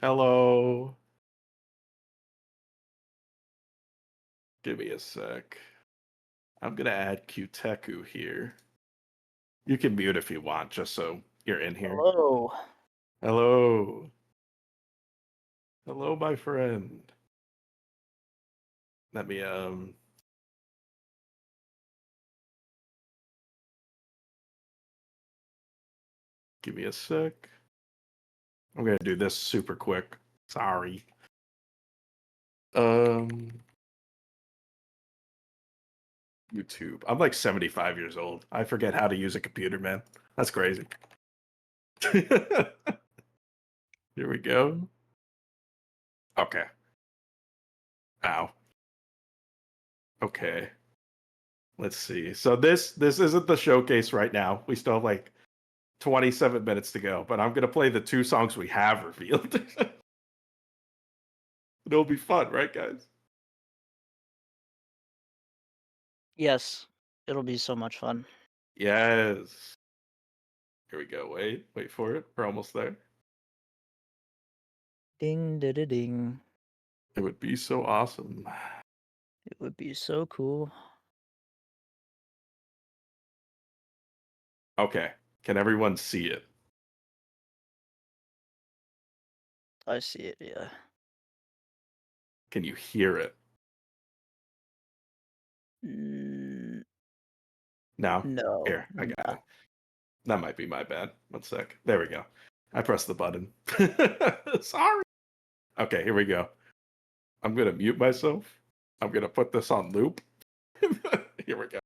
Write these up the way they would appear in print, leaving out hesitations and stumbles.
Hello. Give me a sec. I'm gonna add Qteku here. You can mute if you want, just so you're in here. Hello. Hello. Hello, my friend. Let me give me a sec. I'm gonna do this super quick. Sorry. Um YouTube. I'm like 75 years old. I forget how to use a computer, man. That's crazy. Here we go. Okay. Ow. Okay. Let's see. So this isn't the showcase right now. We still have like 27 minutes to go, but I'm gonna play the two songs we have revealed. It'll be fun, right, guys? Yes, it'll be so much fun. Yes. Here we go. Wait for it. We're almost there. Ding da da ding. It would be so awesome. It would be so cool. Okay. Can everyone see it? I see it, yeah. Can you hear it? Mm, No? no, Here, I got it. no. That might be my bad. One sec. There we go. I pressed the button. Sorry. Okay, here we go. I'm gonna mute myself. I'm gonna put this on loop. Here we go.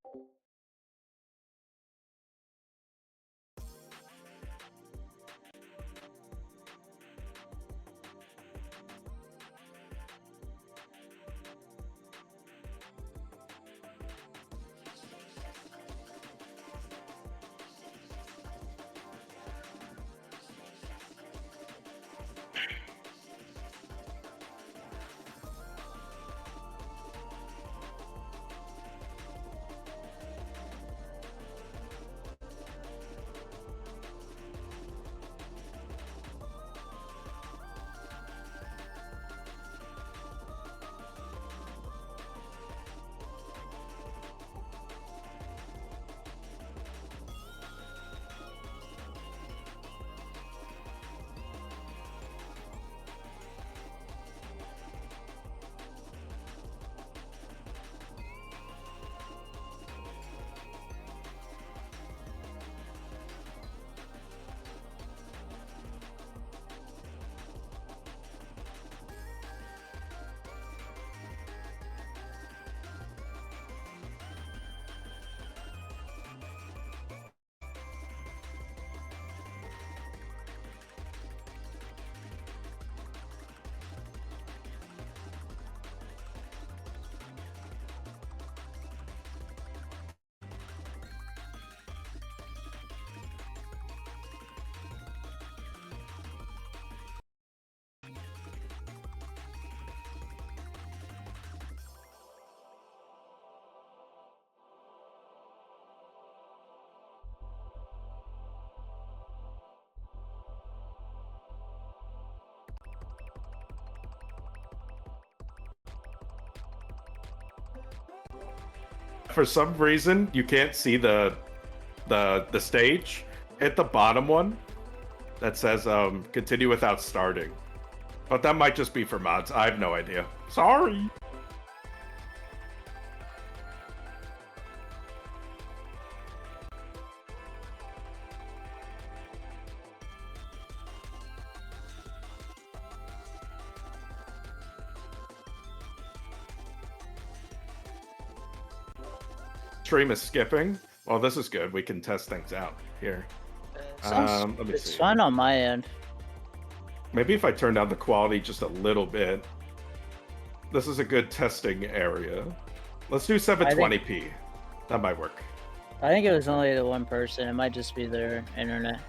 For some reason, you can't see the stage. Hit the bottom one that says continue without starting. But that might just be for mods. I have no idea. Sorry. Stream is skipping. Well, this is good. We can test things out here. Sounds Let me it's see. fine on my end. Maybe if I turn down the quality just a little bit. This is a good testing area. Let's do 720p. That might work. I think it was only the one person. It might just be their internet.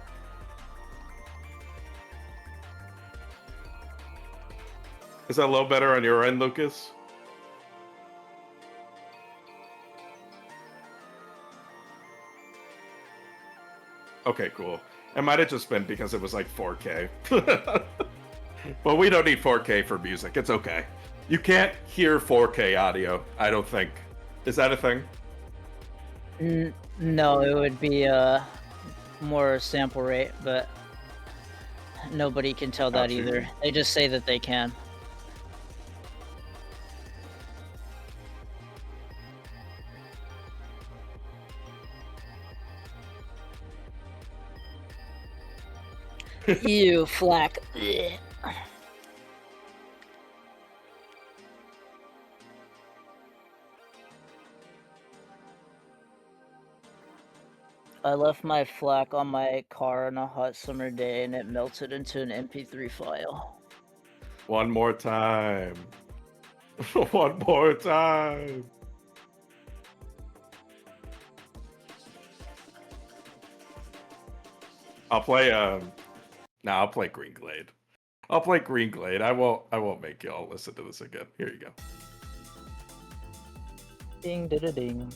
Is that a little better on your end, Lucas? Okay, cool. It might have just been because it was like 4K. But we don't need 4K for music. It's okay. You can't hear 4K audio, I don't think. Is that a thing? No, it would be more sample rate, but nobody can tell that Gotcha. either. They just say that they can. Ew, flack. Blech. I left my FLAC on my car on a hot summer day and it melted into an MP3 file. One more time. One more time. I'll play I'll play Green Glade. I'll play Green Glade. I won't make y'all listen to this again. Here you go. Ding da da ding.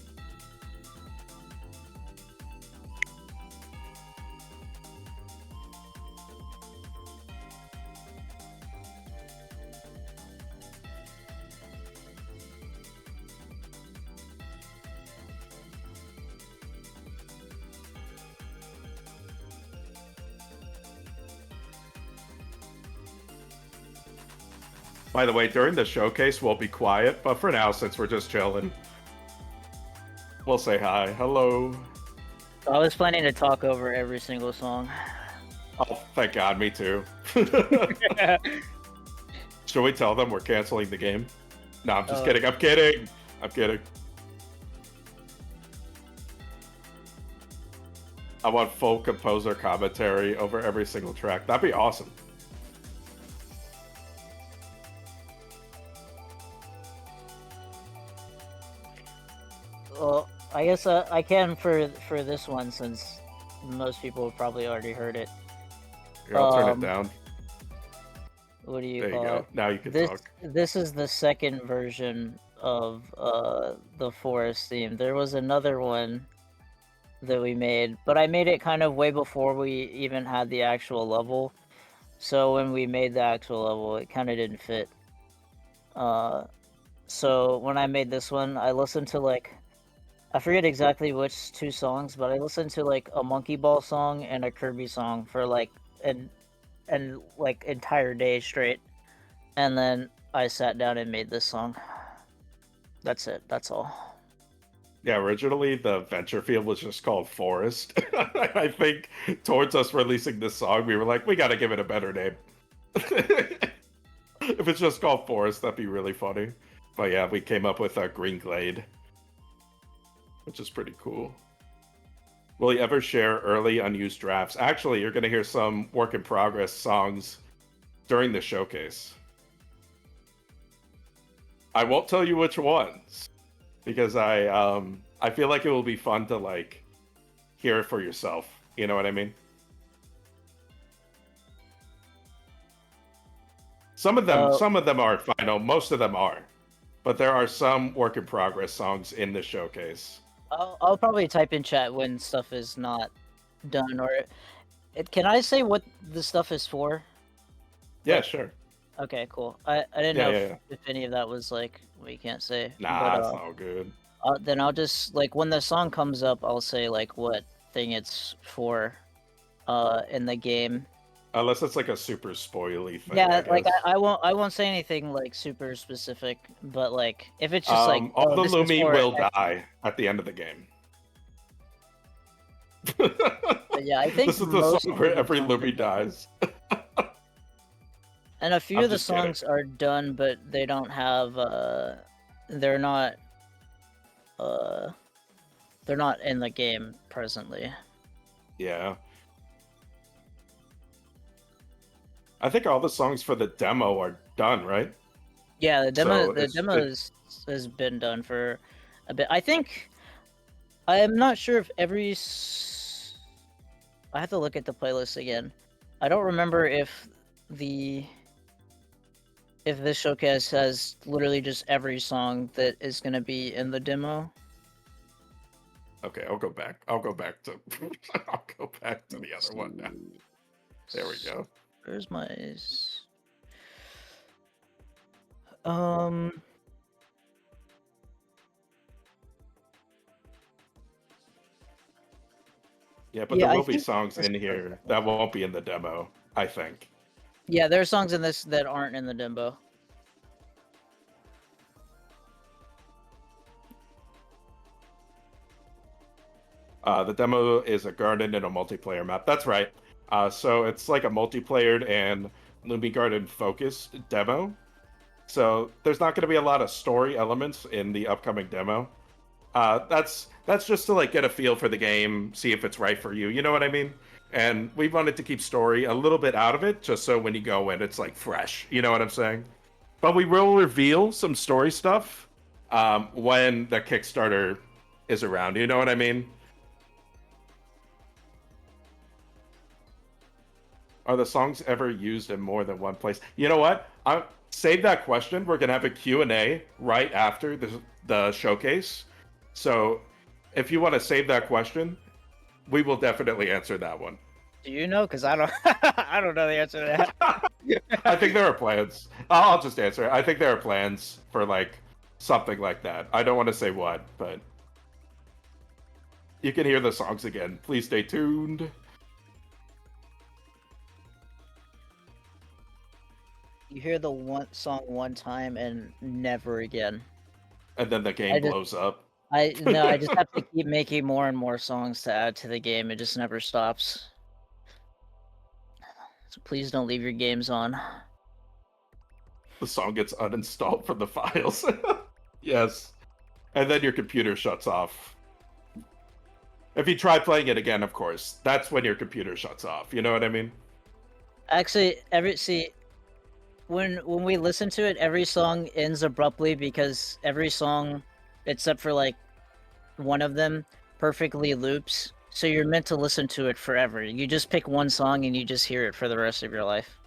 By the way, during the showcase, we'll be quiet, but for now, since we're just chilling, we'll say hi. Hello. I was planning to talk over every single song. Oh, thank God, me too. Should we tell them we're canceling the game? No, I'm just kidding. I'm kidding. I'm kidding. I want full composer commentary over every single track. That'd be awesome. Well, I guess I can for this one since most people have probably already heard it. Here, I'll turn it down. What do you There you call go. it? Now you can This talk. this is the second version of the forest theme. There was another one that we made, but I made it kind of way before we even had the actual level. So when we made the actual level, it kind of didn't fit. So when I made this one, I listened to like, I forget exactly which two songs, but I listened to like a Monkey Ball song and a Kirby song for like and like entire day straight, and then I sat down and made this song. That's it. That's all. Yeah, originally the venture field was just called Forest. I think towards us releasing this song, we were like, we gotta give it a better name. If it's just called Forest, that'd be really funny. But yeah, we came up with a Green Glade, which is pretty cool. Will you ever share early unused drafts? Actually, you're gonna hear some work in progress songs during the showcase. I won't tell you which ones because I feel like it will be fun to like hear it for yourself. You know what I mean? Some of them aren't final. Most of them are, but there are some work in progress songs in the showcase. I'll probably type in chat when stuff is not done, or can I say what the stuff is for? Yeah, Like, sure. okay, cool. I didn't Yeah, know yeah, yeah. if any of that was like we can't say. Nah, but, it's all good. then I'll just like when the song comes up, I'll say like what thing it's for, in the game. Unless it's like a super spoily thing. Yeah, I like guess. I won't say anything like super specific, but like if it's just like, All oh, the this is Lumi for will X. die at the end of the game. But yeah, I think This is the most song of where the every songs are Lumi done. dies. And a few I'm of the just kidding. songs are done, but they don't have they're not in the game presently. Yeah. I think all the songs for the demo are done, right? Yeah, the demo So has been done for a bit. I think I'm not sure if I have to look at the playlist again. I don't remember if this showcase has literally just every song that is going to be in the demo. Okay, I'll go back. I'll go back to I'll go back to the other one now. There we go. Where's my Um, Yeah, but there yeah, I will be think songs this in is here perfect. that won't be in the demo, I think. Yeah, there are songs in this that aren't in the demo. The demo is a garden and a multiplayer map. That's right. So it's like a multiplayer and Lumi Garden focused demo. So there's not going to be a lot of story elements in the upcoming demo. That's just to like get a feel for the game, see if it's right for you. You know what I mean? And we wanted to keep story a little bit out of it, just so when you go in, it's like fresh. You know what I'm saying? But we will reveal some story stuff when the Kickstarter is around. You know what I mean? Are the songs ever used in more than one place? You know what? Save that question. We're gonna have a Q&A right after the showcase. So if you want to save that question, we will definitely answer that one. Do you know? Because I don't. I don't know the answer to I think that. there are plans. I'll just answer it. I think there are plans for like something like that. I don't want to say what, but you can hear the songs again. Please stay tuned. You hear the one song one time and never again. And then the game I just, blows up. I just have to keep making more and more songs to add to the game. It just never stops. So please don't leave your games on. The song gets uninstalled from the files. Yes. And then your computer shuts off. If you try playing it again, of course, that's when your computer shuts off. You know what I mean? Actually, when we listen to it, every song ends abruptly because every song, except for like one of them, perfectly loops. So you're meant to listen to it forever. You just pick one song and you just hear it for the rest of your life.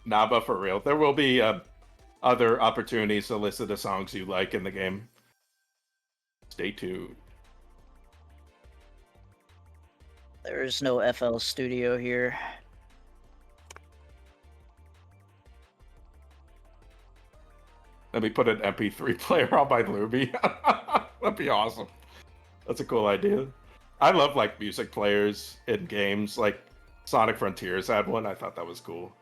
Nah, but for real, there will be other opportunities to listen to songs you like in the game. Stay tuned. There's no FL Studio here. Let me put an MP3 player on my Luby. That'd be awesome. That's a cool idea. I love like music players in games. Like Sonic Frontiers had one. I thought that was cool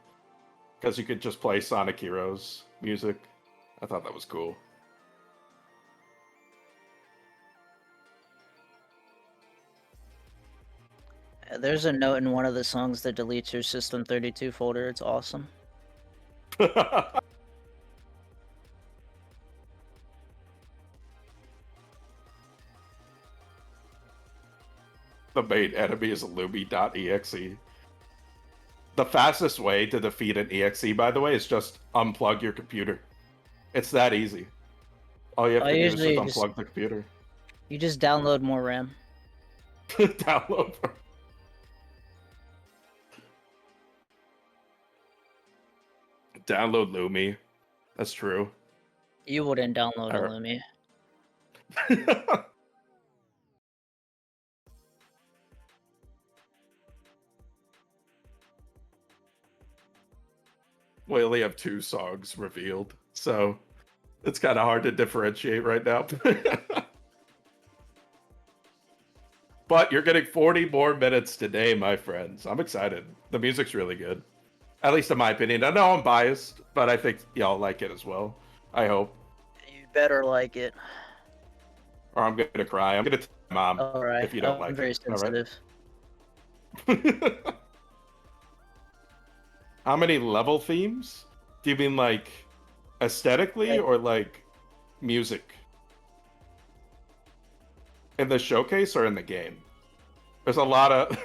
because you could just play Sonic Heroes music. I thought that was cool. There's a note in one of the songs that deletes your System32 folder. It's awesome. The main enemy is Lumi.exe. The fastest way to defeat an EXE, by the way, is just unplug your computer. It's that easy. All you have I to do is just usually unplug the computer. you just download more RAM. Download. Download Lumi. That's true. You wouldn't download Alright. Illumi. We only have 2 songs revealed, so it's kind of hard to differentiate right now. But you're getting 40 more minutes today, my friends. I'm excited. The music's really good. At least in my opinion. I know I'm biased, but I think y'all like it as well. I hope. You better like it. Or I'm gonna cry. I'm gonna tell my mom Alright, if you don't I'm like very it. All right. sensitive. How many level themes? Do you mean like aesthetically or like music? In the showcase or in the game? There's a lot of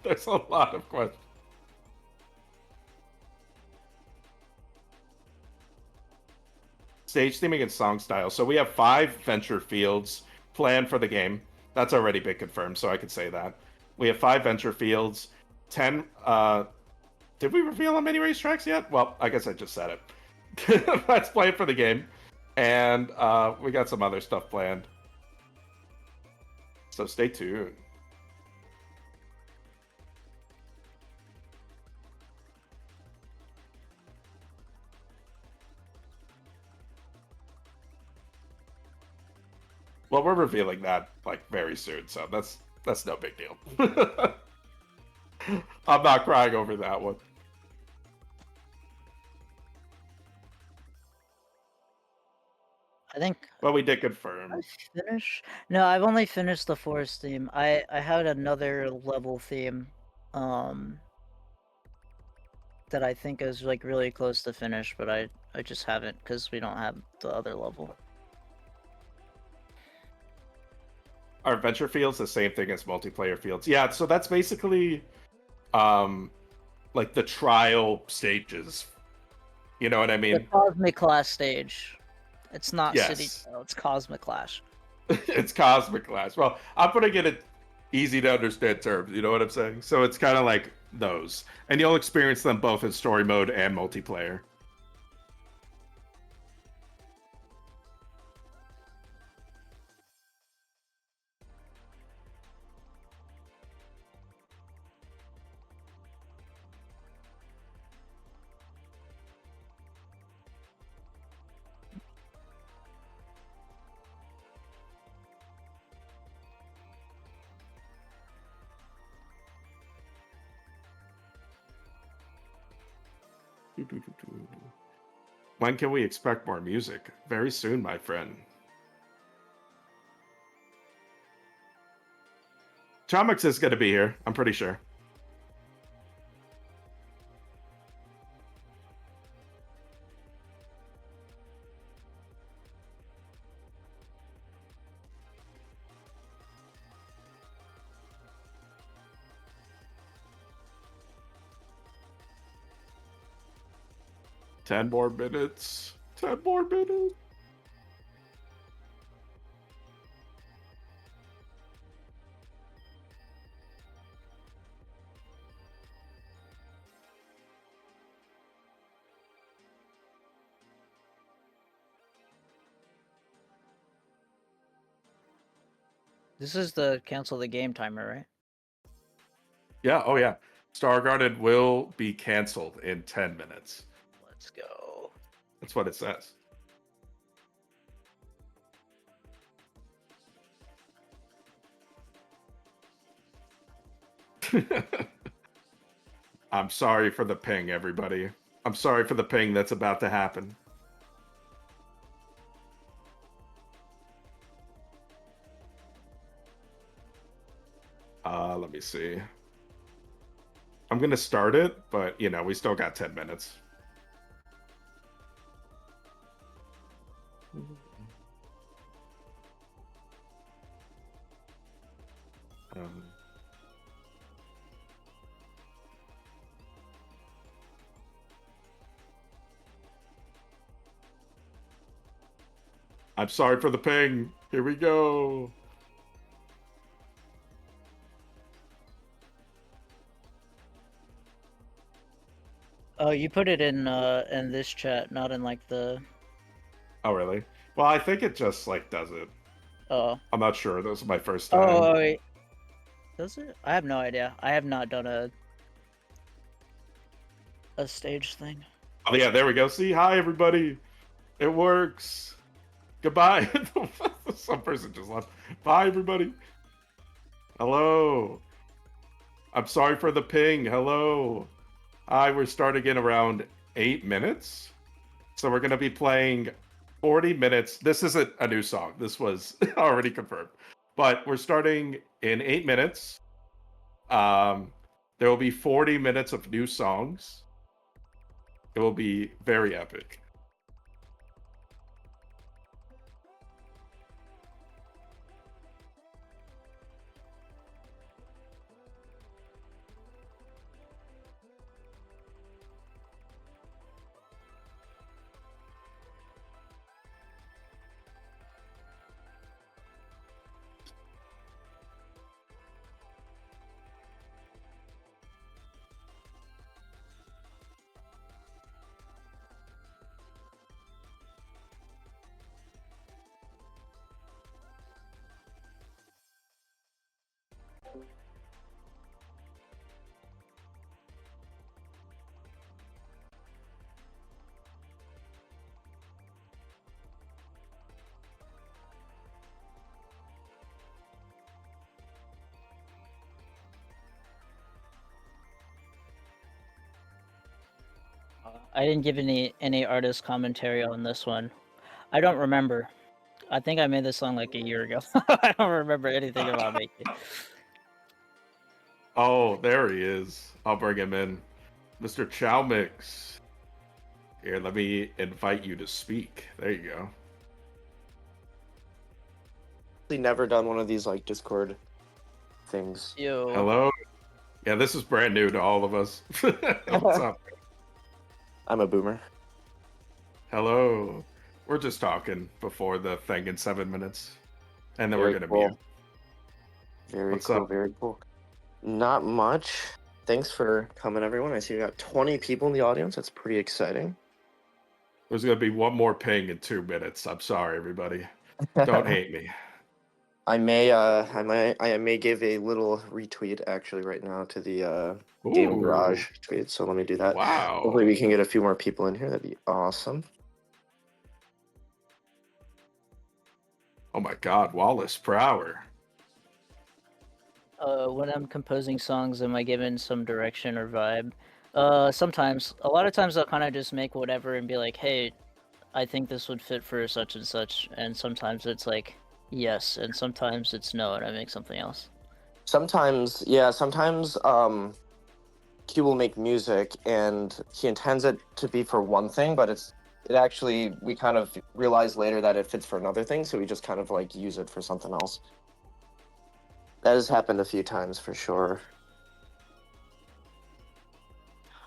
there's a lot of questions. Stage theming and song style. So we have 5 venture fields planned for the game. That's already been confirmed, so I can say that. We have 5 venture fields, 10 did we reveal how many racetracks yet? Well, I guess I just said it. That's planned for the game. And we got some other stuff planned. So stay tuned. Well, we're revealing that like very soon, so that's no big deal. I'm not crying over that one. I think But we did I confirm. finished. No, I've only finished the forest theme. I had another level theme, um, that I think is like really close to finish, but I just haven't because we don't have the other level. Our adventure field's the same thing as multiplayer fields. Yeah, so that's basically um like the trial stages. You know what I The mean? Cosmic Clash stage. It's not City Yes. Trail, it's Cosmic Clash. It's Cosmic Clash. Well, I'm putting it in easy to understand terms. You know what I'm saying? So it's kind of like those, and you'll experience them both in story mode and multiplayer. When can we expect more music? Very soon, my friend. Chomix is going to be here. I'm pretty sure. Ten more minutes. 10 more minutes. This is the cancel the game timer, right? Yeah. Oh yeah. Star Garden will be canceled in 10 minutes. Let's go. That's what it says. I'm sorry for the ping, everybody. I'm sorry for the ping that's about to happen. Let me see. I'm gonna start it, but you know, we still got 10 minutes. Um, I'm sorry for the ping. Here we go. Oh, you put it in this chat, not in like the. Oh, really? Well, I think it just like does it. Oh. I'm not sure. This is my first Oh, time. wait. Does it? I have no idea. I have not done a stage thing. Oh, yeah, there we go. See, hi, everybody. It works. Goodbye. Some person just left. Bye, everybody. Hello. I'm sorry for the ping. Hello. Hi, we're starting in around 8 minutes. So we're going to be playing 40 minutes. This isn't a new song. This was already confirmed. But we're starting in 8 minutes. There will be 40 minutes of new songs. It will be very epic. I didn't give any artist commentary on this one. I don't remember. I think I made this song like a year ago. I don't remember anything about making. Oh, there he is. I'll bring him in. Mr. Chow Mix. Here, let me invite you to speak. There you go. Never done one of these like Discord things. Yo. Hello. Yeah, this is brand new to all of us. What's up? I'm a boomer. Hello. We're just talking before the thing in 7 minutes. And then Very we're going to cool. mute. Very What's cool, up? very cool. Not much. Thanks for coming, everyone. I see we got 20 people in the audience. That's pretty exciting. There's going to be one more ping in 2 minutes. I'm sorry, everybody. Don't hate me. I may give a little retweet actually right now to the Game Ooh. Garage tweet. So let me do that. Wow. Hopefully we can get a few more people in here. That'd be awesome. Oh my God, Wallace Prower. When I'm composing songs, am I given some direction or vibe? Sometimes. A lot of times I'll kind of just make whatever and be like, hey, I think this would fit for such and such. And sometimes it's like, yes, and sometimes it's no, and I make something else. Sometimes, yeah, sometimes Q will make music and he intends it to be for one thing, but it actually, we kind of realize later that it fits for another thing, so we just kind of like use it for something else. That has happened a few times for sure.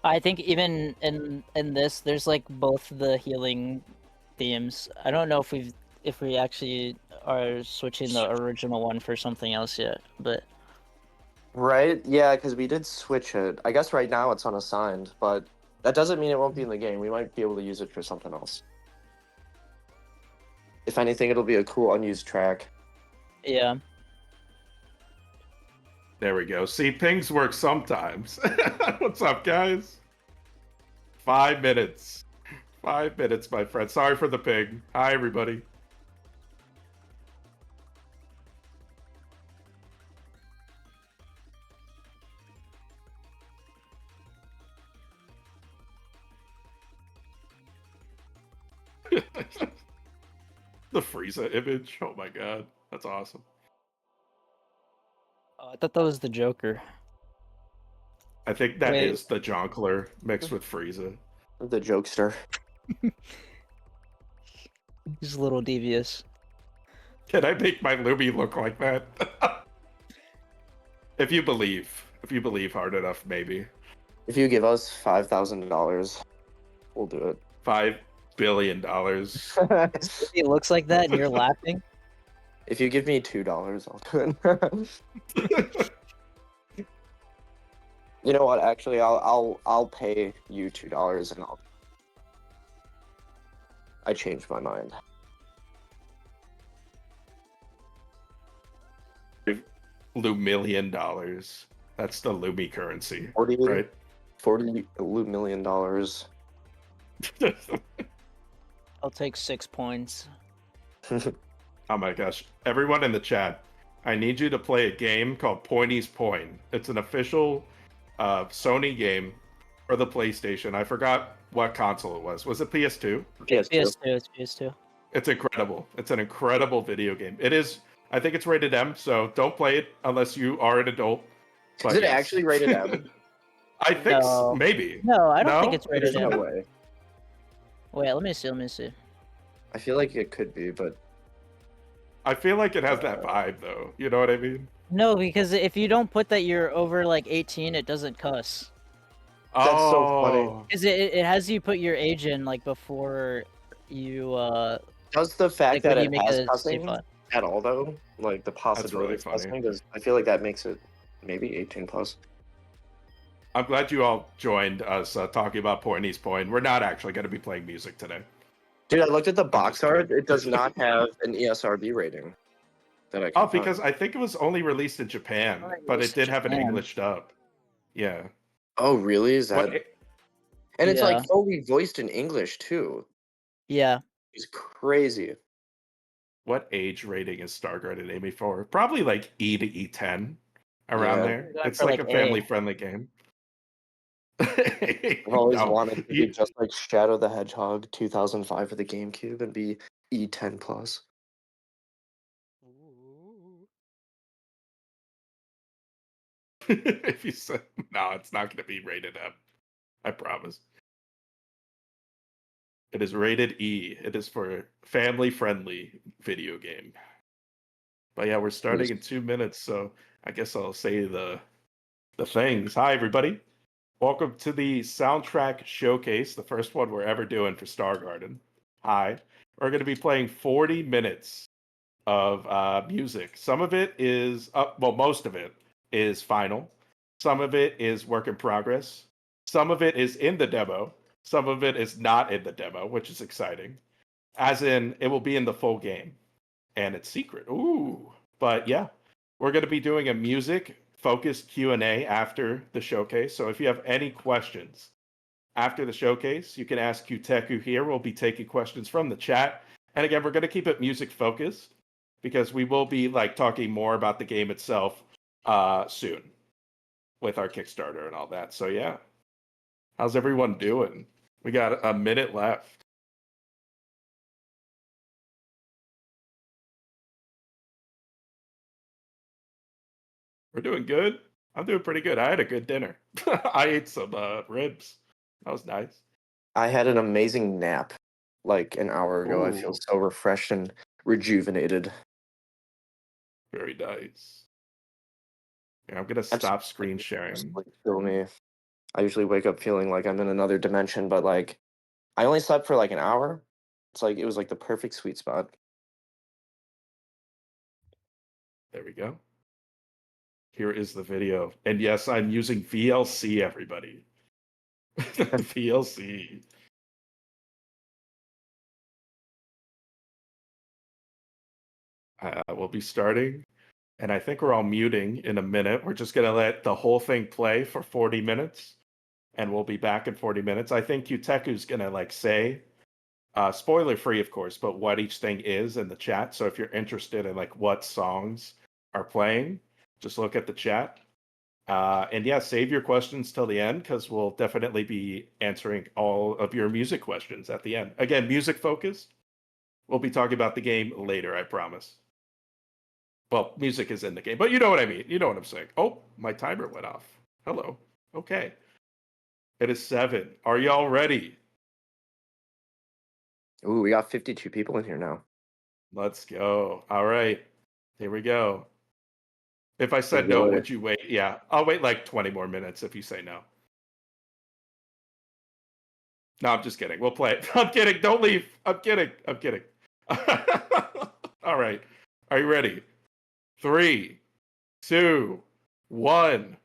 I think even in this, there's like both the healing themes. I don't know if we actually are switching the original one for something else yet, but Right? Yeah, because we did switch it. I guess right now it's unassigned, but that doesn't mean it won't be in the game. We might be able to use it for something else. If anything, it'll be a cool unused track. yeah. There we go. See, pings work sometimes. What's up, guys? 5 minutes. 5 minutes, my friend. Sorry for the ping. Hi, everybody. The Frieza image. Oh my God. That's awesome. I thought that was the Joker. I think that Wait. is the Jonkler mixed with Frieza. The jokester. He's a little devious. Can I make my Luby look like that? If you believe hard enough, maybe. If you give us $5,000, we'll do it. $5 billion. He looks like that, and you're laughing. If you give me $2, I'll do it. You know what? Actually, I'll pay you $2 and I changed my mind. $1 million. That's the Lumi currency, 40, right? $40 million. I'll take 6 points. Oh my gosh. Everyone in the chat, I need you to play a game called Pointy's Point. It's an official Sony game for the PlayStation. I forgot what console it was. Was it PS2? PS2. It's PS2. It's incredible. It's an incredible video game. It is, I think it's rated M, so don't play it unless you are an adult. Is it actually rated M? I think No. maybe. No, I don't No? think it's rated There's M. no way. Wait, let me see. I feel like it could be, but I feel like it has that vibe, though. You know what I mean? No, because if you don't put that you're over like 18, it doesn't cuss. That's so funny. Oh. Because it has you put your age in like before you does the fact like that when you it make has a cussing save file. at all, though, like the possibility really of funny. cussing, I feel like that makes it maybe 18 plus. I'm glad you all joined us talking about Pointy's Point. We're not actually going to be playing music today. Dude, I looked at the box just art. kidding. It does not have an ESRB rating. That I can Oh, find. because I think it was only released in Japan, Only but it released in did have an Japan. English dub. Yeah. Oh, really? Is that? What, And it's Yeah. like fully voiced in English too. Yeah. It's crazy. what age rating is Stargarded aiming for? Probably like E to E10, around Yeah. there. Going It's for, like like, a A. family-friendly game. I've always No, wanted to be you- just like Shadow the Hedgehog 2005 for the GameCube and be E10 plus. Ooh. if you said no, it's not going to be rated M. I promise. It is rated E. It is for family-friendly video game. But yeah, we're starting in 2 minutes, so I guess I'll say the things. Hi, everybody. Welcome to the soundtrack showcase, the first one we're ever doing for Star Garden. Hi. We're going to be playing 40 minutes of music. Some of it is, well, most of it is final. Some of it is work in progress. Some of it is in the demo. Some of it is not in the demo, which is exciting. As in, it will be in the full game. And it's secret. Ooh. But yeah, we're going to be doing a music focused Q&A after the showcase. So if you have any questions after the showcase, you can ask Kuteku here. We'll be taking questions from the chat. And again, we're going to keep it music focused because we will be like talking more about the game itself soon with our Kickstarter and all that. So yeah. How's everyone doing? We got a minute left. We're doing good. I'm doing pretty good. I had a good dinner. I ate some ribs. That was nice. I had an amazing nap like an hour ago. I feel Ooh. so refreshed and rejuvenated. Very nice. Yeah, I'm gonna That's stop screen just sharing. like feel me. I usually wake up feeling like I'm in another dimension, but like I only slept for like an hour. It's like it was like the perfect sweet spot. There we go. Here is the video. And yes, I'm using VLC, everybody. VLC. We'll be starting. And I think we're all muting in a minute. We're just going to let the whole thing play for 40 minutes. And we'll be back in 40 minutes. I think Uteku's going to like say, spoiler free, of course, but what each thing is in the chat. So if you're interested in like what songs are playing, just look at the chat. And yeah, save your questions till the end because we'll definitely be answering all of your music questions at the end. Again, music focused. We'll be talking about the game later, I promise. Well, music is in the game, but you know what I mean. You know what I'm saying. Oh, my timer went off. Hello. Okay. It is 7. Are y'all ready? Ooh, we got 52 people in here now. Let's go. All right. Here we go. If I said no, Enjoy. would you wait? Yeah, I'll wait like 20 more minutes if you say no. No, I'm just kidding. We'll play it. I'm kidding. Don't leave. I'm kidding. I'm kidding. All right. Are you ready? 3, 2, 1.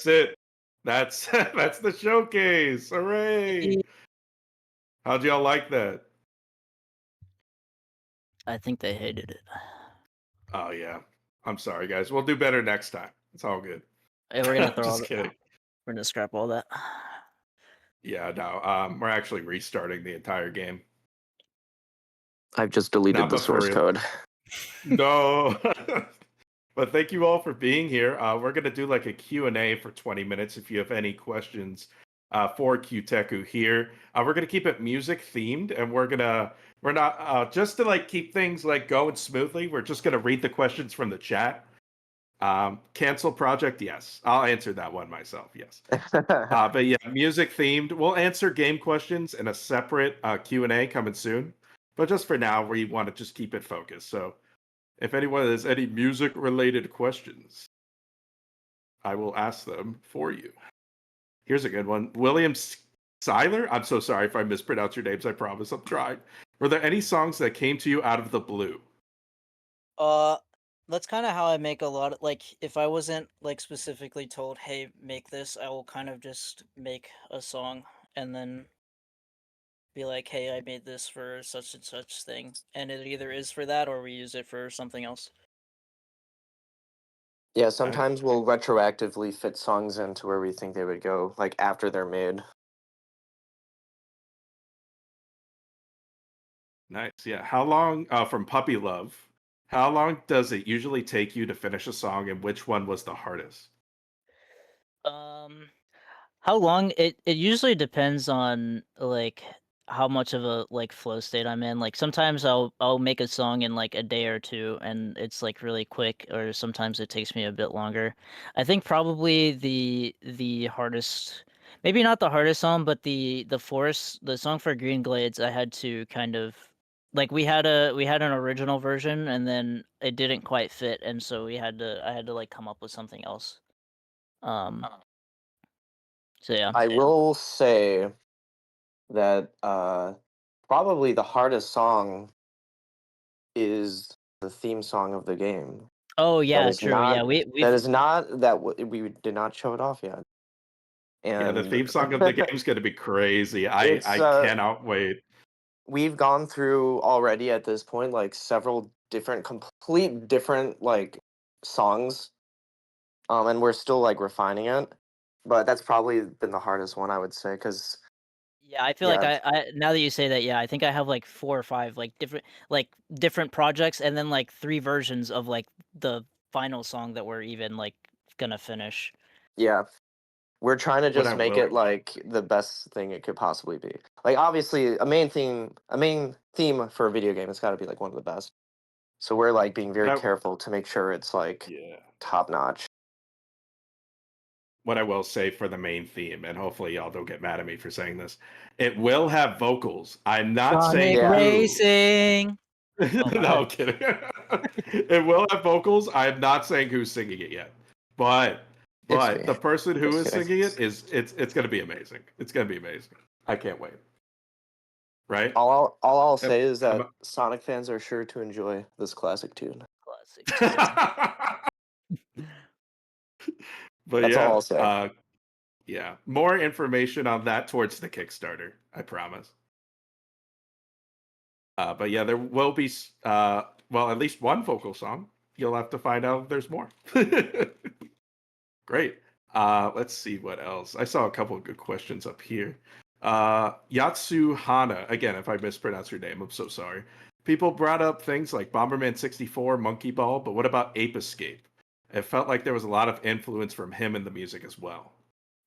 it. That's that's the showcase. Hooray! How'd y'all like that? I think they hated it. Oh yeah. I'm sorry, guys. We'll do better next time. It's all good. Hey, we're gonna throw all Just the, kidding. we're gonna scrap all that. Yeah, no. We're actually restarting the entire game. I've just deleted Not the but for source real. code. No. But thank you all for being here. We're going to do like a Q&A for 20 minutes if you have any questions for QTEKU here. We're going to keep it music themed, and we're not just to like keep things like going smoothly. We're just going to read the questions from the chat. Cancel project, yes. I'll answer that one myself, yes. But yeah, music themed. We'll answer game questions in a separate Q&A coming soon. But just for now, we want to just keep it focused. So if anyone has any music related questions, I will ask them for you. Here's a good one. William Seiler? I'm so sorry if I mispronounce your names. I promise I'm trying. Were there any songs that came to you out of the blue? That's kind of how I make a lot of, like, if I wasn't like specifically told, hey, make this, I will kind of just make a song and then be like, hey, I made this for such and such thing, and it either is for that or we use it for something else. Yeah, sometimes we'll retroactively fit songs into where we think they would go, like after they're made. Nice. Yeah. How long from Puppy Love? How long does it usually take you to finish a song, and which one was the hardest? Um, how long? It usually depends on like how much of a like flow state I'm in. Like sometimes I'll make a song in like a day or two and it's like really quick, or sometimes it takes me a bit longer. I think probably the hardest, maybe not the hardest song, but the forest, the song for Green Glades, I had to kind of like we had an original version and then it didn't quite fit, and so I had to like come up with something else. Um so yeah. I will say that probably the hardest song is the theme song of the game. Oh That yeah, is true. Yeah, not we've that is not that we did not show it off yet. Yeah, the And theme song of the game is going to be crazy. it's I cannot wait. we've gone through already at this point like several different complete different like songs, and we're still like refining it, but that's probably been the hardest one, I would say, because yeah, I feel like yeah, I now that you say that, yeah, I think I have like 4 or 5 like different projects and then like 3 versions of like the final song that we're even like gonna finish. yeah, we're trying to What I just make will it like the best thing it could possibly be. Like obviously a main theme for a video game, it's got to be like one of the best. So we're like being what very I careful to make sure it's like yeah. top notch. What I will say for the main theme, and hopefully y'all don't get mad at me for saying this, it will have vocals. I'm not saying Sonic Yeah. who. Racing. Oh my No, bad. I'm kidding. It will have vocals. I'm not saying who's singing it yet, but It's me. the person who Just is kidding. singing it is it's going to be amazing. It's going to be amazing. I can't wait. Right? All I'll Am- say is am that Sonic fans are sure to enjoy this classic tune. Classic tune. I- but That's all yeah, I'll say. yeah. More information on that towards the Kickstarter. I promise. But yeah, there will be well, at least one vocal song. You'll have to find out if there's more. Great. Let's see what else. I saw a couple of good questions up here. Yatsu Hana, again, if I mispronounce your name, I'm so sorry. People brought up things like Bomberman 64, Monkey Ball, but what about Ape Escape? It felt like there was a lot of influence from him in the music as well.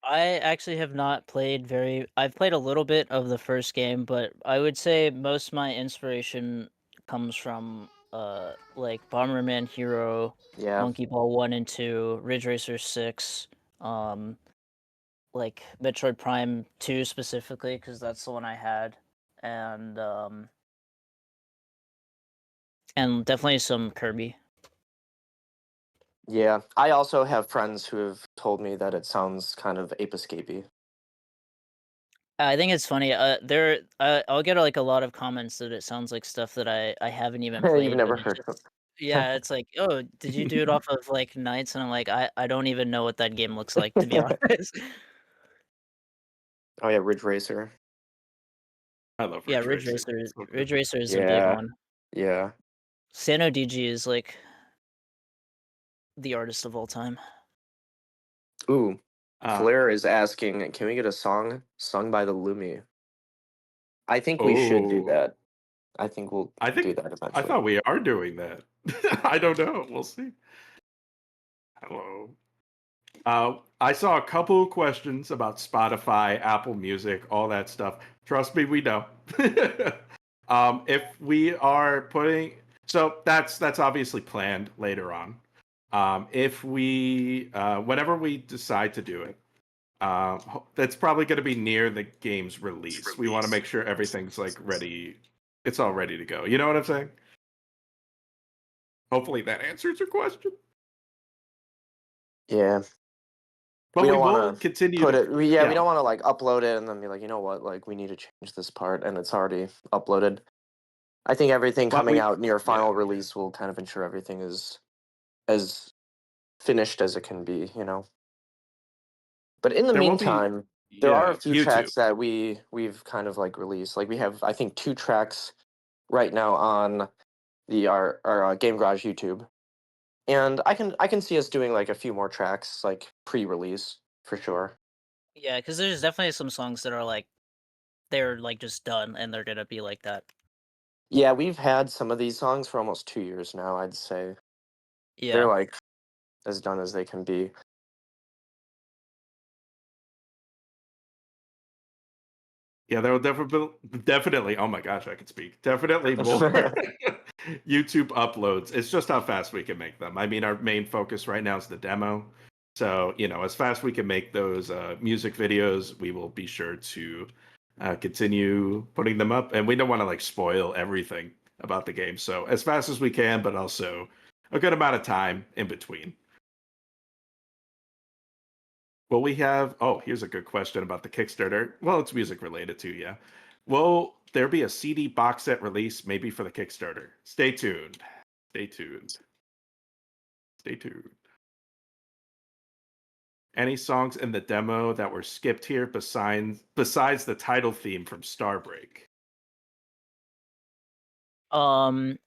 I actually have not played very I've played a little bit of the first game, but I would say most of my inspiration comes from like Bomberman Hero, Yeah. Monkey Ball 1 and 2, Ridge Racer 6, um like Metroid Prime 2 specifically because that's the one I had, and definitely some Kirby. Yeah. I also have friends who have told me that it sounds kind of ape escapey. I think it's funny. I'll get like a lot of comments that it sounds like stuff that I haven't even You've played, never and it heard of just Yeah, it's like, "Oh, did you do it off of, like, Nights?" And I'm like, I don't even know what that game looks like, to be honest. Oh yeah, Ridge Racer. I love Yeah, Ridge Racer. So good. Ridge Racer is a big Yeah, one. yeah. Sano DG is, like, the artist of all time. Ooh, Uh, Flair is asking, can we get a song sung by the Lumi? I think we should do oh, that. I think we'll I think do that I eventually. thought we are doing that. I don't know. We'll see. Hello. I saw a couple of questions about Spotify, Apple Music, all that stuff. Trust me, we know. If we are putting, so that's obviously planned later on. If we, whenever we decide to do it, that's probably going to be near the game's release. We want to make sure everything's like ready. It's all ready to go. You know what I'm saying? Hopefully that answers your question. Yeah, But we we don't want will to continue put to, it. Yeah, we yeah. don't want to like upload it and then be like, you know what, like we need to change this part, and it's already uploaded. I think everything But coming we, out near yeah. final release will kind of ensure everything is as finished as it can be, you know. But in the There will be, meantime, there are a yeah, few YouTube. tracks that we've kind of like released. Like we have, I think, 2 tracks right now on the our Game Garage YouTube, and I can see us doing like a few more tracks like pre-release for sure. Yeah, because there's definitely some songs that are, like, they're, like, just done, and they're gonna be like that. Yeah, we've had some of these songs for almost 2 years now. I'd say they're Yeah. like as done as they can be. Yeah, there will definitely. Oh my gosh, I can speak. Definitely more YouTube uploads. It's just how fast we can make them. I mean, our main focus right now is the demo. So as fast we can make those music videos, we will be sure to continue putting them up. And we don't want to like spoil everything about the game. So as fast as we can, but also a good amount of time in between. Will we have? Oh, here's a good question about the Kickstarter. Well, it's music related too, yeah. Will there be a CD box set release maybe for the Kickstarter? Stay tuned. Stay tuned. Stay tuned. Any songs in the demo that were skipped here besides the title theme from Starbreak? Um,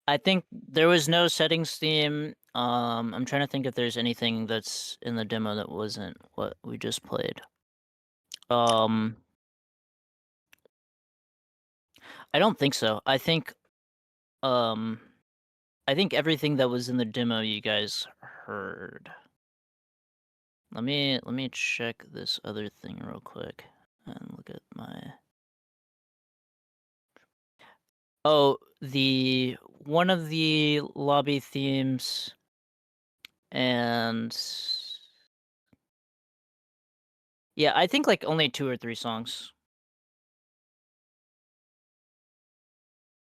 I think there was no settings theme. I'm trying to think if there's anything that's in the demo that wasn't what we just played. Um, I don't think so. Um, I think everything that was in the demo you guys heard. Let me check this other thing real quick and look at my. Oh, the one of the lobby themes and yeah, I think like only 2 or 3 songs.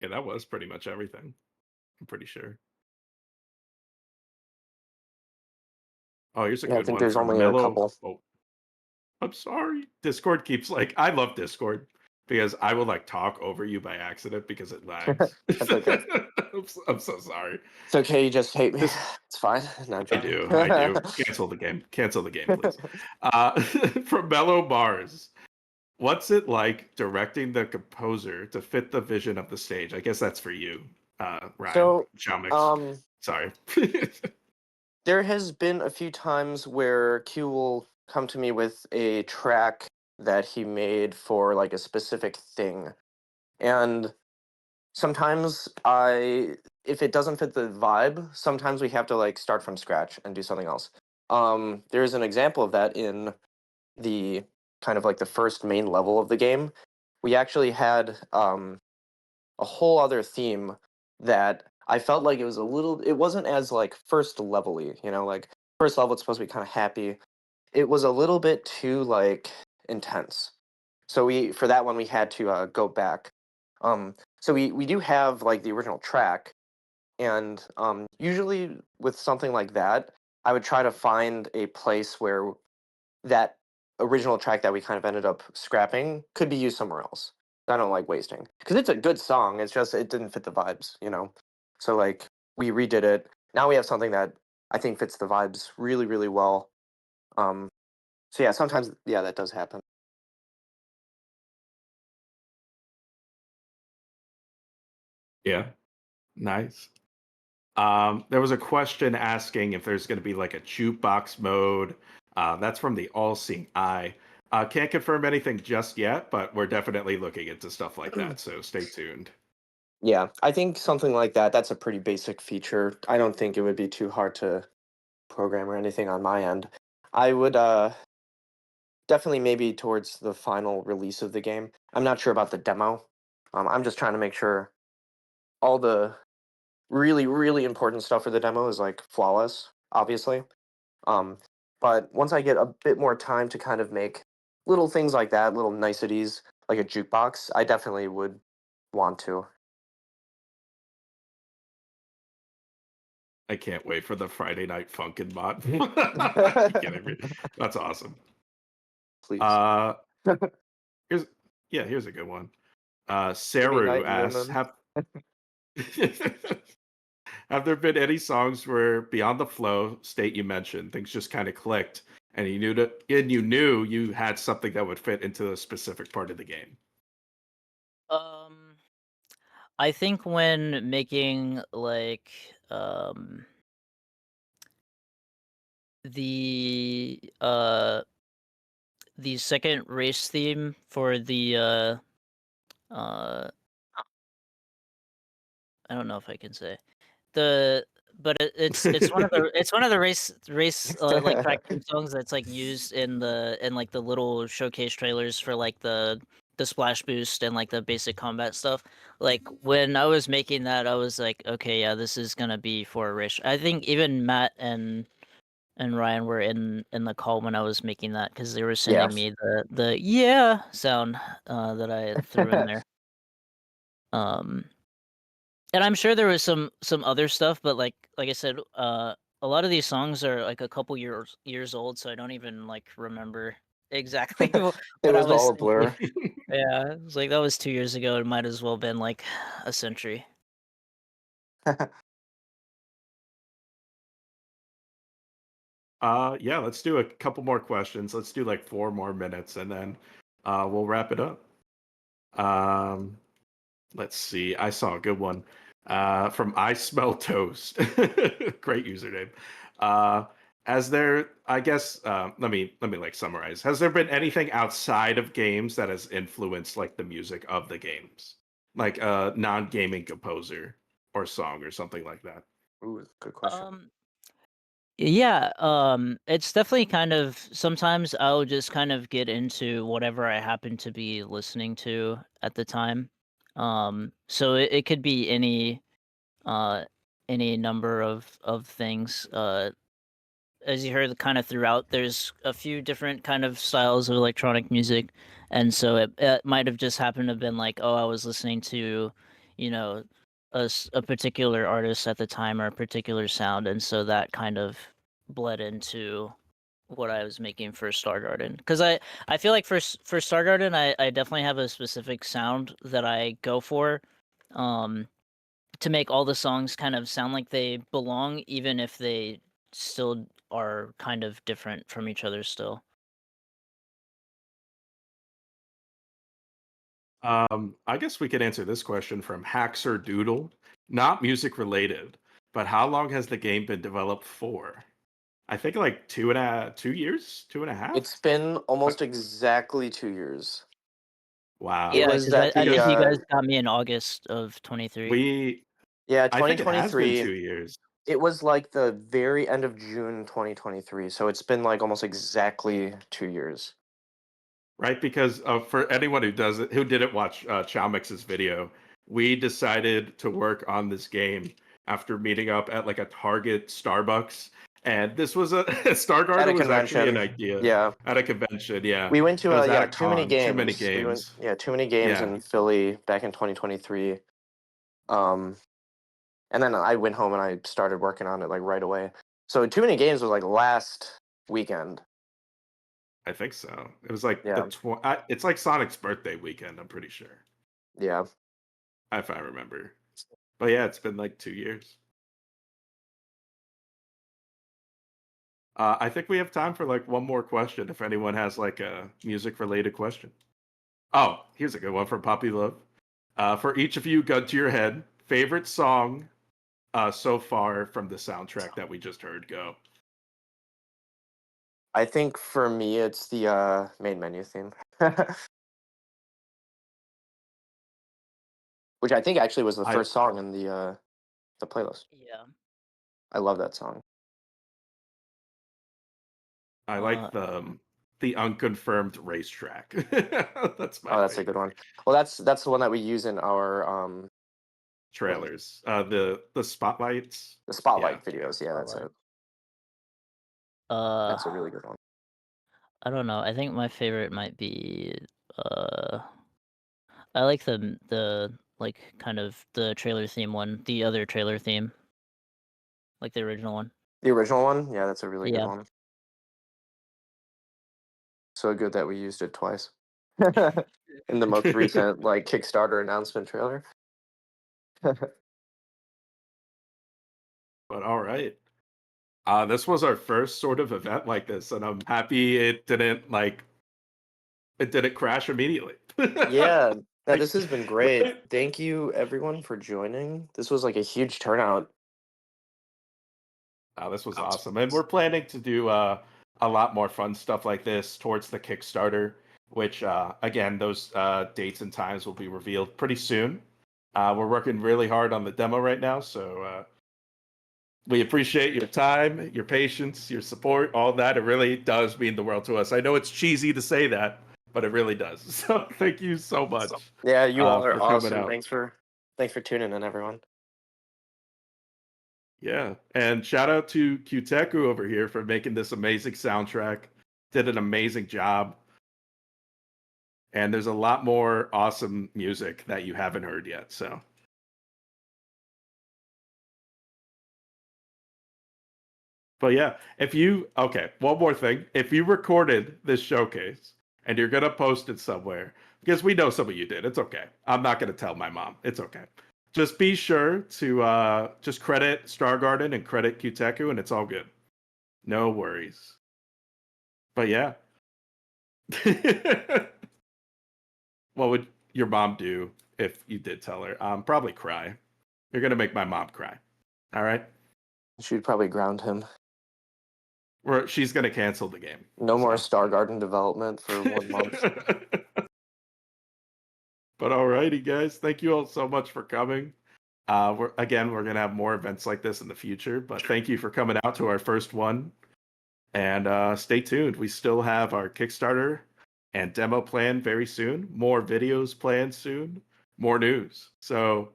Yeah, that was pretty much everything. I'm pretty sure. Oh, here's a Yeah, I good think one there's from only a Mellow. couple. Oh, I'm sorry. Discord keeps like I love Discord because I will like talk over you by accident because it lags. That's okay. I'm so sorry. It's okay. You just hate me. This It's fine. No, I'm I joking. do. I do. Cancel the game. Cancel the game, please. From Mellow Mars. What's it like directing the composer to fit the vision of the stage? I guess that's for you, Ryan So, Chalmix. um, Sorry. there has been a few times where Q will come to me with a track that he made for like a specific thing. And sometimes if it doesn't fit the vibe, sometimes we have to like start from scratch and do something else. There's an example of that in the kind of like the first main level of the game. We actually had a whole other theme that I felt like it wasn't as like first level-y, you know, like first level it's supposed to be kind of happy. It was a little bit too like intense. So for that one we had to go back. So we do have like the original track, and usually with something like that, I would try to find a place where that original track that we kind of ended up scrapping could be used somewhere else. I don't like wasting because it's a good song. It's just it didn't fit the vibes, you know. So like we redid it. Now we have something that I think fits the vibes really, really well. Um, so yeah, sometimes yeah, that does happen. Yeah, nice. There was a question asking if there's going to be like a jukebox mode. That's from the All Seeing Eye. Can't confirm anything just yet, but we're definitely looking into stuff like that. So stay tuned. Yeah, I think something like that. That's a pretty basic feature. I don't think it would be too hard to program or anything on my end. I would definitely maybe towards the final release of the game. I'm not sure about the demo. I'm just trying to make sure all the really, really important stuff for the demo is like flawless, obviously. Um, but once I get a bit more time to kind of make little things like that, little niceties, like a jukebox, I definitely would want to. I can't wait for the Friday Night Funkin' bot. You kidding me? That's awesome. Please. Uh, here's here's a good one. Jimmy Saru Knight asks, woman. have there been any songs where beyond the flow state you mentioned, things just kind of clicked and you knew you had something that would fit into a specific part of the game? Um, I think when making like um the the second race theme for the uh I don't know if I can say the but it's one of the it's one of the race like track theme songs that's like used in like the little showcase trailers for like the splash boost and like the basic combat stuff. Like when I was making that, I was like, okay, yeah, this is gonna be for a race. I think even Matt and Ryan were in the call when I was making that because they were Yeah. sending me the yeah sound that I threw in there. Um, and I'm sure there was some other stuff, but like I said, a lot of these songs are like a couple years old, so I don't even like remember exactly It what I was was all a thinking. blur. Yeah, it was like that was 2 years ago. It might as well been like a century. Yeah, let's do a couple more questions. Let's do like 4 more minutes and then we'll wrap it up. Um, let's see. I saw a good one from I Smell Toast. Great username. Uh, has there? I guess. Let me like summarize. Has there been anything outside of games that has influenced like the music of the games, like a non-gaming composer or song or something like that? Ooh, good question. Um, yeah, it's definitely kind of sometimes I'll just kind of get into whatever I happen to be listening to at the time. So it could be uh any number of things. As you heard kind of throughout, there's a few different kind of styles of electronic music, and so it might have just happened to have been like, oh, I was listening to, you know, a particular artist at the time or a particular sound, and so that kind of bled into what I was making for Star Garden. Because I feel like for Star Garden, I definitely have a specific sound that I go for, um, to make all the songs kind of sound like they belong, even if they still are kind of different from each other still. I guess we could answer this question from Haxer Doodle. Not music related, but how long has the game been developed for? I think like 2 years, 2.5. It's been Uh, almost exactly 2 years. It Wow. Yeah, was because at I the think you guys got me in August of 23. We yeah, I think it has been 2023. 2 years. It was like the very end of June 2023. So it's been like almost exactly 2 years. Right? Because for anyone who didn't watch Chalmix's video, we decided to work on this game after meeting up at like a Target Starbucks, and this was a Star At a Garden was actually an convention. idea Yeah. at a convention. Yeah, We went it to was at yeah, a too many con. Too many games. We went games. yeah, too many games Yeah, in Philly back in 2023. Um and then I went home and I started working on it like right away. So too many games was like last weekend. I think so. It was like Yeah. it's like Sonic's birthday weekend. I'm pretty sure, Yeah. if I remember. But yeah, it's been like 2 years. I think we have time for like one more question. If anyone has like a music related question. Oh, here's a good one from Poppy Love. For each of you, gun to your head, favorite song so far from the soundtrack that we just heard. Go. I think for me, it's the main menu theme, which I think actually was the I first song in the playlist. Yeah. I love that song. I like Uh, the unconfirmed racetrack. That's my Oh, that's a good favorite. one. Well, that's the one that we use in our what, Trailers. The spotlights. the Yeah. spotlight videos. Yeah, Spotlight. that's a really good one. I don't know. I think my favorite might be I like the like kind of the trailer theme one, the other trailer theme, like the original one. The original one, yeah, that's a really good Yeah. one. So good that we used it twice in the most recent like Kickstarter announcement trailer. But all right. This was our first sort of event like this, and I'm happy it didn't crash immediately. Yeah, yeah, Like, this has been great. Thank you everyone for joining. This was like a huge turnout. this was awesome, and we're planning to do a lot more fun stuff like this towards the Kickstarter. Which again, those dates and times will be revealed pretty soon. We're working really hard on the demo right now, so we appreciate your time, your patience, your support, all that. It really does mean the world to us. I know it's cheesy to say that, but it really does. So thank you so much Yeah, you all are for coming awesome. out. Thanks for tuning in, everyone. Yeah, and shout out to Qteku over here for making this amazing soundtrack. Did an amazing job. And there's a lot more awesome music that you haven't heard yet. So, but yeah, okay, one more thing. If you recorded this showcase and you're going to post it somewhere, because we know some of you did, it's okay. I'm not going to tell my mom. It's okay. Just be sure to just credit Star Garden and credit Qteku, and it's all good. No worries. But yeah. What would your mom do if you did tell her? Probably cry. You're gonna make my mom cry. All right. She'd probably ground him. Or she's gonna cancel the game. No more So. Star Garden development for 1 month. But alrighty, guys. Thank you all so much for coming. We're gonna have more events like this in the future. But thank you for coming out to our first one. And stay tuned. We still have our Kickstarter and demo planned very soon. More videos planned soon. More news. So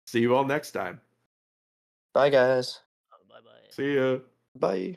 see you all next time. Bye, guys. Bye bye. See ya. Bye.